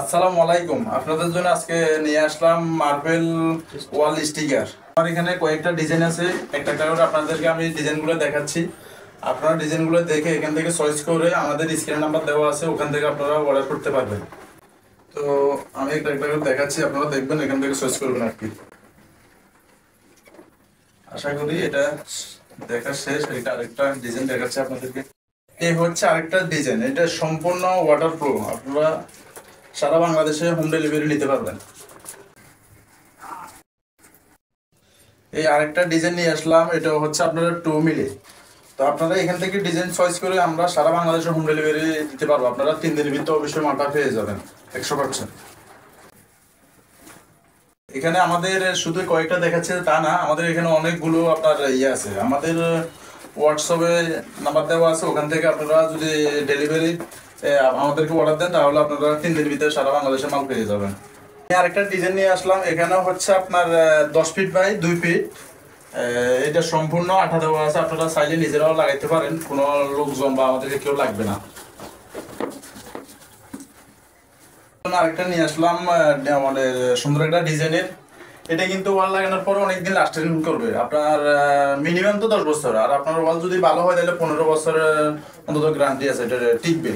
আসসালামু আলাইকুম। আপনাদের জন্য আজকে নিয়ে আসলাম মার্বেল ওয়াল স্টিকার। আমার এখানে কয়েকটা ডিজাইন আছে, একটা একটা করে আপনাদেরকে আমি ডিজাইনগুলো দেখাচ্ছি। আপনারা ডিজাইনগুলো দেখে এখান থেকে চয়েস করে আমাদের স্ক্রিন নাম্বার দেওয়া আছে, ওখান থেকে আপনারা অর্ডার করতে পারবেন। তো আমি একটা একটা করে দেখাচ্ছি, আপনারা দেখবেন, এখান থেকে চয়েস করবেন আর কি। আশা করি এটা দেখা শেষ। এটা আরেকটা ডিজাইন দেখাচ্ছি আপনাদেরকে। এই হচ্ছে আরেকটা ডিজাইন, এটা সম্পূর্ণ ওয়াটারপ্রুফ। আপনারা সারা বাংলাদেশে হোম ডেলিভারি নিতে পারবেন। এই আরেকটা ডিজাইন নিয়ে আসলাম, এটা হচ্ছে আপনারা 2 মিলি। তো আপনারা এখান থেকে ডিজাইন চয়েস করে আমরা সারা বাংলাদেশে হোম ডেলিভারি দিতে পারবো। আপনারা 3 দিনের ভিতরে অবশ্যই মালটা পেয়ে যাবেন 100%। এখানে আমাদের শুধু কয়েকটা দেখাচ্ছে তা না, আমাদের এখানে অনেকগুলো আপনার ইয়ে আছে। আমাদের হোয়াটসঅ্যাপে নাম্বার দেওয়া আছে, ওখান থেকে আপনারা যদি ডেলিভারি আমাদেরকে অর্ডার দেন তাহলে আপনারা 3 দিনের ভিতরে সারা বাংলাদেশে মাল পেয়ে যাবেন। আরেকটা ডিজাইন নিয়ে আসলাম, এখানে হচ্ছে আপনার 10 ফিট বাই 2 ফিট। এটা সম্পূর্ণ আঠা দেওয়া আছে, আপনারা চাইলে নিজেরাও লাগাইতে পারেন, কোনো লোকজন বা আমাদেরকে কেউ লাগবে না। আরেকটা নিয়ে আসলাম মানে সুন্দর একটা ডিজাইনের। এটা কিন্তু ওয়াল লাগানোর পর অনেকদিন লাস্টিং করবে, আপনার মিনিমাম তো 10 বছর। আর আপনার ওয়াল যদি ভালো হয় তাহলে 15 বছর অন্তত গ্যারান্টি আছে, এটা টিকবে।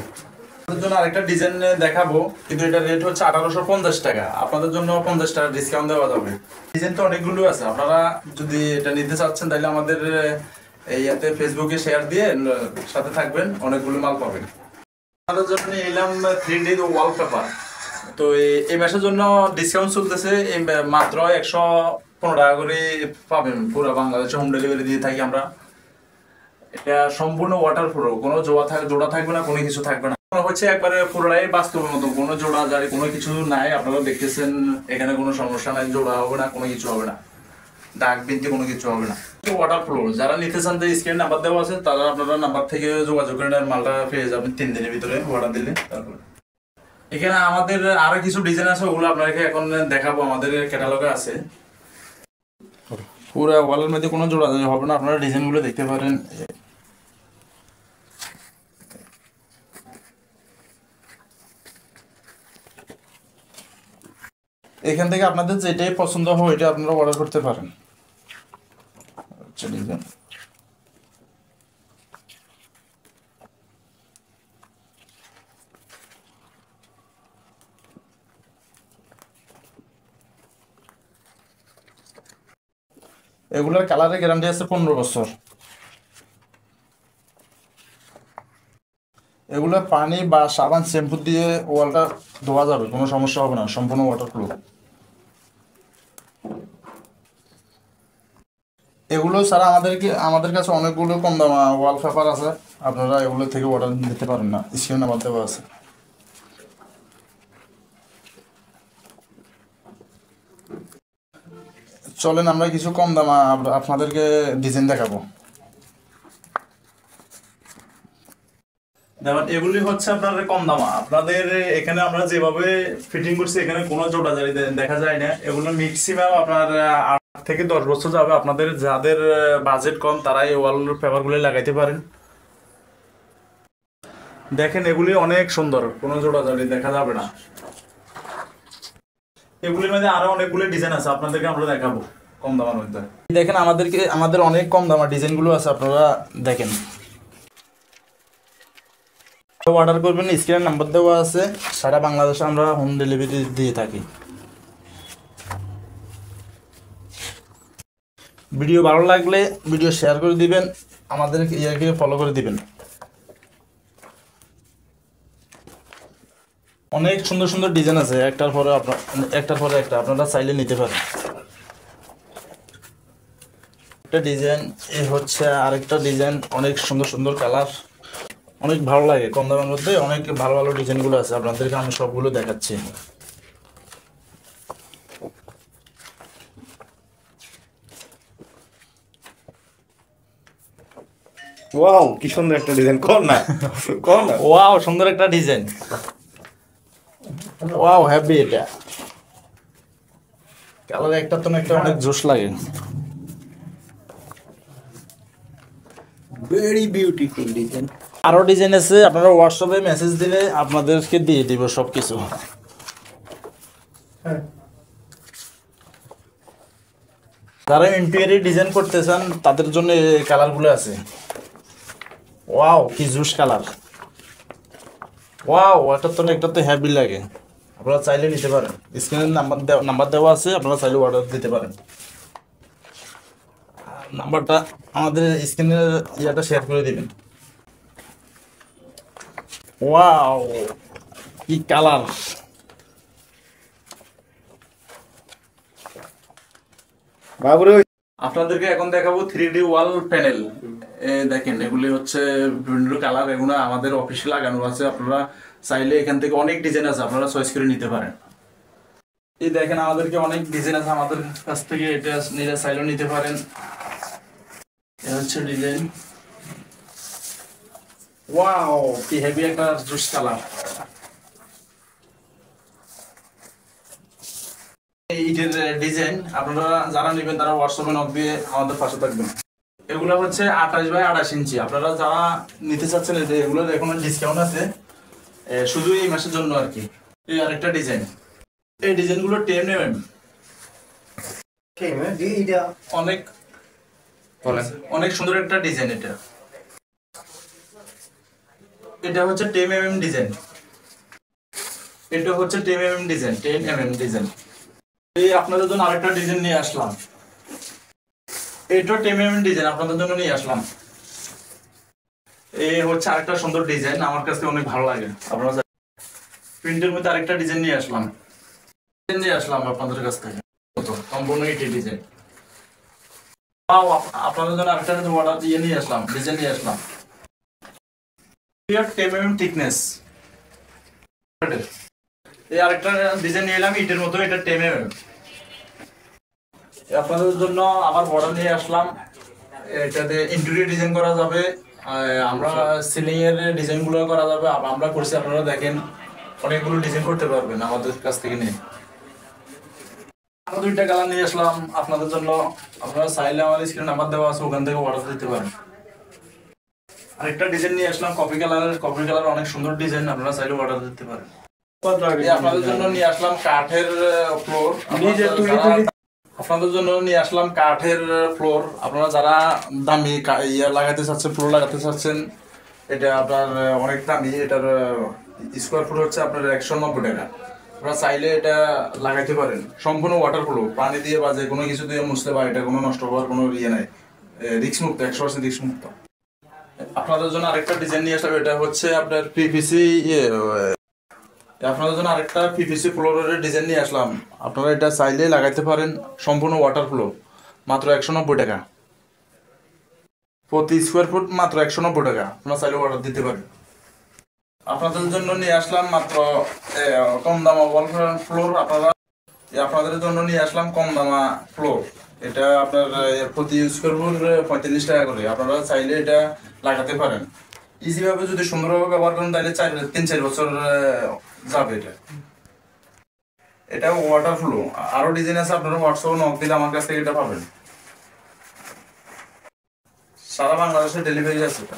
আপনাদের জন্য আরেকটা ডিজাইন দেখাবো, কিন্তু এটা রেট হচ্ছে 1850 টাকা। আপনাদের জন্য 50 টাকা ডিসকাউন্ট দেওয়া যাবে। ডিজাইন তো অনেকগুলো আছে, আপনারা যদি এটা নিতে চাচ্ছেন তাহলে আমাদের ইয়াতে ফেসবুকে শেয়ার দিয়ে সাথে থাকবেন, অনেকগুলো মাল পাবেন। আপনাদের জন্য এলাম 3D ওয়ালপেপার। তো এই মাসের জন্য ডিসকাউন্ট চলতেছে, মাত্র 115 টাকা করে পাবেন। পুরো বাংলাদেশে হোম ডেলিভারি দিয়ে থাকি আমরা। এটা সম্পূর্ণ ওয়াটারপ্রুফ, কোনো জোড়া থাকবে না, কোনো কিছু থাকবে না। হচ্ছে একবারে পুরোটাই বাস্তবের মতো, কোনো জোড়া জারি কোনো কিছু নাই। আপনারা দেখতেছেন এখানে কোনো সমস্যা নাই, জোড়া হবে না, কোনো কিছু হবে না, দাগ বিনতে কোনো কিছু হবে না। ওয়াটারপ্রুফ যারা নিতে চান, যে স্ক্রিন নাম্বার দেওয়া আছে, তারা আপনারা নাম্বার থেকে যোগাযোগ করে মালটা পেয়ে যাবেন 3 দিনের ভিতরে অর্ডার দিলে। তারপরে এখানে আমাদের আরো কিছু ডিজাইন আছে, ওগুলো আপনাকে এখন দেখাবো, আমাদের ক্যাটালগে আছে। পুরো ওয়ালের মধ্যে কোনো জোড়া হবে না, আপনারা ডিজাইনগুলো দেখতে পারেন। এখান থেকে আপনাদের যেটাই পছন্দ হয় এটা আপনারা অর্ডার করতে পারেন। আচ্ছা, ডিজাইন এগুলোর কালারের গ্যারান্টি আছে 15 বছর। এগুলো পানি বা সাবান শ্যাম্পু দিয়ে ওয়ালটা ধোয়া যাবে, কোনো সমস্যা হবে না, সম্পূর্ণ ওয়াটারপ্রুফ। এগুলো ছাড়া আমাদের কাছে অনেকগুলো কম দামা ওয়ালপেপার আছে, আপনারা এগুলো থেকে অর্ডার দিতে পারেন না, স্ক্রিন নাম্বার দেওয়া আছে। চলেন আমরা কিছু কম দামা আপনাদেরকে ডিজাইন দেখাবো। যেমন এগুলি হচ্ছে আপনার কম দামা। আপনাদের এখানে আমরা যেভাবে ফিটিং করছি, এখানে কোনো জোড়াজারি দেখা যায় না। এগুলো ম্যাক্সিমাম আপনার 8 থেকে 10 বছর যাবে। আপনাদের যাদের বাজেট কম তারা এই ওয়াল পেপারগুলো লাগাইতে পারেন। দেখেন এগুলি অনেক সুন্দর, কোনো জোড়াজারি দেখা যাবে না। এগুলির মধ্যে আরো অনেকগুলো ডিজাইন আছে, আপনাদেরকে আমরা দেখাবো কম দামের মধ্যে। দেখেন আমাদের অনেক কম দামের ডিজাইনগুলো আছে, আপনারা দেখেন। অর্ডার করবেন, স্ক্রিনের নাম্বার দেওয়া আছে, সারা বাংলাদেশে আমরা হোম ডেলিভারি দিয়ে থাকি। ভিডিও ভালো লাগলে ভিডিও শেয়ার করে দিবেন, আমাদের ইয়াকে ফলো করে দিবেন। অনেক সুন্দর সুন্দর ডিজাইন আছে, একটার পরে একটা আপনারা চাইলে নিতে পারেন। একটা ডিজাইন এ হচ্ছে আরেকটা ডিজাইন, অনেক সুন্দর সুন্দর কালার, অনেক ভালো লাগে। কম দামের মধ্যে অনেক ভালো ভালো ডিজাইনগুলো আছে, আপনাদেরকে আমি সবগুলো দেখাচ্ছি। ওয়াও, কি সুন্দর একটা ডিজাইন! কোন না ওয়াও, সুন্দর একটা ডিজাইন। Wow, happy. এটা কালার একটা তো একটা অনেক জোশ লাগে। Very beautiful design. আরো ডিজাইন আছে, আপনারা হোয়াটসঅ্যাপে মেসেজ দিলে আপনাদেরকে দিয়ে দিব সবকিছু। যারা ইন্টেরিয়র ডিজাইন করতে চান তাদের জন্য এই কালারগুলো আছে। ওয়াও কি জুস কালার, ওয়াও একটা তো হেভি লাগে। আপনারা চাইলে নিতে পারেন, স্ক্রিনের নাম্বার দেওয়া আছে, আপনারা চাইলে অর্ডার দিতে পারেন। নাম্বারটা আমাদের স্ক্রিনের ইয়াটা শেয়ার করে দিবেন। ওয়াও কি কালার, বাবুরে আপনাদেরকে এখন দেখাবো 3D ওয়াল প্যানেল। দেখেন এগুলি হচ্ছে বিভিন্ন কালার, এগুলো আমাদের অফিসে লাগানো আছে। আপনারা চাইলে এখান থেকে অনেক ডিজাইন আছে, আপনারা চয়েস করে নিতে পারেন। এই দেখেন আমাদেরকে অনেক ডিজাইন আছে আমাদের কাছ থেকে, এটা নিজে চাইলেও নিতে পারেন। এটা হচ্ছে ডিজাইন, ওয়াও কি হেভি একটা জুস কালার। এইটার ডিজাইন আপনারা যারা নেবেন তারা হোয়াটসঅ্যাপে নক দিয়ে আমাদের পাশে থাকবেন। এগুলো হচ্ছে 28x28 ইঞ্চি। আপনারা যারা নিতে চাচ্ছেন এগুলো এখন ডিসকাউন্ট আছে শুধু এই মাসের জন্য আর কি। এই আরেকটা ডিজাইন, এই ডিজাইনগুলো 10mm, অনেক অনেক সুন্দর একটা ডিজাইন। এটা হচ্ছে 10mm ডিজাইন, এটা হচ্ছে 10mm ডিজাইন, 10mm ডিজাইন। এই আপনাদের জন্য আরেকটা ডিজাইন নিয়ে আসলাম, এটা 10mm ডিজাইন আপনাদের জন্য নিয়ে আসলাম। এই হচ্ছে আরেকটা সুন্দর ডিজাইন, আমার কাছে অনেক ভালো লাগে। আপনারা প্রিন্টের মধ্যে আরেকটা ডিজাইন নিয়ে আসলাম আপনাদের কাছ থেকে, সম্পূর্ণ এইটি ডিজাইন। আপনাদের জন্য আরেকটা অর্ডার দিয়ে নিয়ে আসলাম, ডিজাইন নিয়ে আসলাম। 10mm থিকনেস, এই আরেকটা ডিজাইন নিয়ে এলাম ইটের মতো, এটা 10mm। আপনাদের জন্য আবার বর্ডার নিয়ে আসলাম, এটাতে ইন্টেরিয়র ডিজাইন করা যাবে, আমরা সিলিং এর ডিজাইন গুলো করা যাবে। আমরা করছি, আপনারা দেখেন অনেকগুলো ডিজাইন করতে পারবেন আমাদের কাছ থেকে নিয়ে। আরো দুইটা কালার নিয়ে আসলাম আপনাদের জন্য, আপনারা চাইলে আমাদের স্ক্রিনে নাম্বার দেওয়া আছে, ওখান থেকে অর্ডার দিতে পারেন। আরেকটা ডিজাইন নিয়ে আসলাম কফি কালার, অনেক সুন্দর ডিজাইন, আপনারা চাইলে অর্ডার দিতে পারেন। আপনাদের জন্য নিয়ে আসলাম কাঠের ফ্লোর, আপনাদের জন্য নিয়ে আসলাম কাঠের ফ্লোর। আপনারা যারা দামি লাগাতে চাচ্ছেন, ফ্লোর লাগাতে চাচ্ছেন, এটা আপনার অনেক দামি। এটার স্কোয়ার ফুট হচ্ছে আপনার 190 টাকা। আপনারা চাইলে এটা লাগাইতে পারেন, সম্পূর্ণ ওয়াটারপ্রুফ, পানি দিয়ে বা যে কোনো কিছু দিয়ে মুছতে পারে, এটা কোনো নষ্ট হওয়ার কোনো ইয়ে নাই, রিস্ক মুক্ত, 100% রিস্ক মুক্ত। আপনাদের জন্য আরেকটা ডিজাইন নিয়ে আসলাম, এটা হচ্ছে আপনার পিভিসি, আপনাদের জন্য আরেকটা পিভিসি ফ্লোরের ডিজাইন নিয়ে আসলাম। আপনারা এটা চাইলে লাগাইতে পারেন, সম্পূর্ণ ওয়াটারপ্রুফ, মাত্র 190 টাকা প্রতি স্কোয়ার ফুট, মাত্র 190 টাকা। আপনারা চাইলে অর্ডার দিতে পারেন। আপনাদের জন্য নিয়ে আসলাম মাত্র কম দামা ওয়াল ফ্লোর। আপনাদের জন্য নিয়ে আসলাম কম দামা ফ্লোর, এটা আপনার প্রতি স্কোয়ার ফুট 45 টাকা করে। আপনারা চাইলে এটা লাগাতে পারেন ইজি ভাবে, যদি সুন্দরভাবে ব্যবহার করেন তাহলে 3-4 বছর যাবে। এটা ওয়াটার ফ্লো। আরো ডিজাইন আছে, আপনারা হোয়াটসঅ্যাপে নক দিলে আমার কাছ থেকে এটা পাবেন। সারা বাংলাদেশে ডেলিভারি আছে এটা।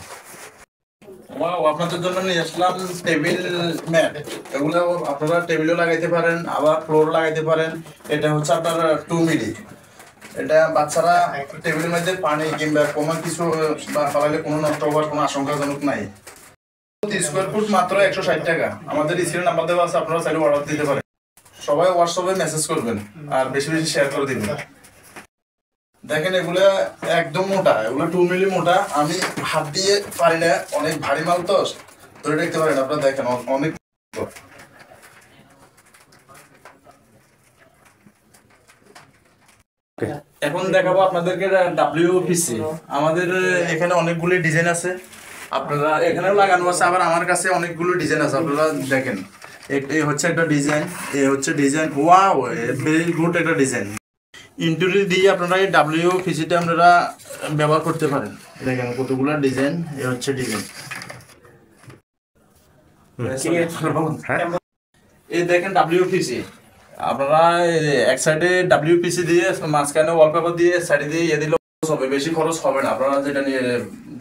ওয়াও, আপনাদের জন্য নিয়ে আসলাম টেবিল ম্যাট। এগুলো আপনারা টেবিলও লাগাইতে পারেন, আবার ফ্লোর লাগাইতে পারেন। এটা হচ্ছে আপনার 2 মিলি। এটা বাচ্চারা টেবিলের মধ্যে পানি কিংবা কোনো কিছু ফালাইলে কোনো নষ্ট হওয়ার কোনো আশঙ্কাজনক নাই। স্কোয়ার ফুট মাত্র 160 টাকা। আমাদের স্ক্রিনে নাম্বার দেওয়া আছে, আপনারা চাইলে অর্ডার দিতে পারেন। সবাই হোয়াটসঅ্যাপে মেসেজ করবেন আর বেশি বেশি শেয়ার করে দিবেন। দেখেন এগুলো একদম মোটা, এগুলো 2 মিলি মোটা। আমি হাত দিয়ে পারি না, অনেক ভারী মাল তো, ধরে দেখতে পারেন আপনারা। দেখেন অনেক। এখন দেখাবো আপনাদেরকে WPC। আমাদের এখানে অনেকগুলো ডিজাইন আছে, আপনারা এখানেও লাগানো আছে, আবার আমার কাছে অনেকগুলো ডিজাইন আছে। আপনারা দেখেন, এই হচ্ছে একটা ডিজাইন, এই হচ্ছে ডিজাইন। ওয়াও, ভেরি গুড একটা ডিজাইন। ইন্টেরিয়র দিয়ে আপনারা এই WPC-টা আপনারা ব্যবহার করতে পারেন। দেখেন কতগুলো ডিজাইন, এই হচ্ছে ডিজাইন। এই দেখেন WPC, আপনারা এক সাইডে WPC দিয়ে মাঝখানে ওয়ালপেপার দিয়ে সাইডে দিয়ে দিলে হবে, বেশি খরচ হবে না। আপনারা যেটা নিয়ে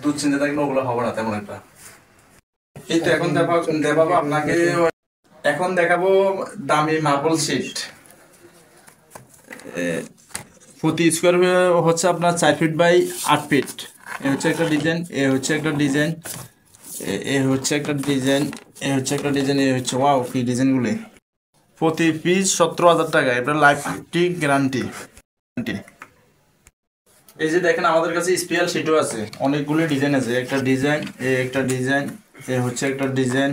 দুধ চিনতে থাকলে ওগুলো হবে না তেমন একটা। এই তো এখন দেখাবো আপনাকে, এখন দেখাবো দামি মার্বেল শিট। প্রতি স্কোয়ার হচ্ছে আপনার 4 ফিট বাই 8 ফিট। এ হচ্ছে একটা ডিজাইন, এ হচ্ছে একটা ডিজাইন, এ হচ্ছে একটা ডিজাইন, এ হচ্ছে একটা ডিজাইন, এ হচ্ছে ওয়াও কি ডিজাইনগুলি। প্রতি পিস 17,000 টাকা। এটা লাইফটি গ্যারান্টি। এই যে দেখেন আমাদের কাছে স্পেশাল শিটও আছে, অনেকগুলো ডিজাইন আছে। একটা ডিজাইন, এ একটা ডিজাইন, এ হচ্ছে একটা ডিজাইন,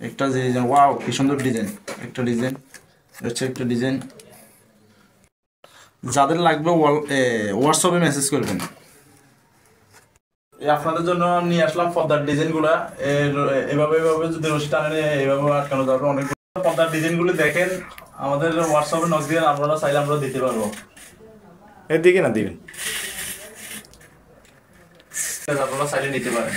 একটা ডিজাইন, ওয়াও কি সুন্দর ডিজাইন, একটা ডিজাইন, হচ্ছে একটা ডিজাইন। যাদের লাগবে হোয়াটসঅ্যাপে মেসেজ করবেন। এই আপনাদের জন্য নিয়ে আসলাম পর্দার ডিজাইনগুলা। এভাবে এভাবে যদি রশি টানেন এভাবে আটকানো যাবে। অনেকগুলো পর্দার ডিজাইনগুলো দেখেন, আমাদের হোয়াটসঅ্যাপে নক দিয়ে আপনারা চাইলে আমরা দিতে পারবো। এদিকে না দিবেন, আপনারা চাইলে নিতে পারেন।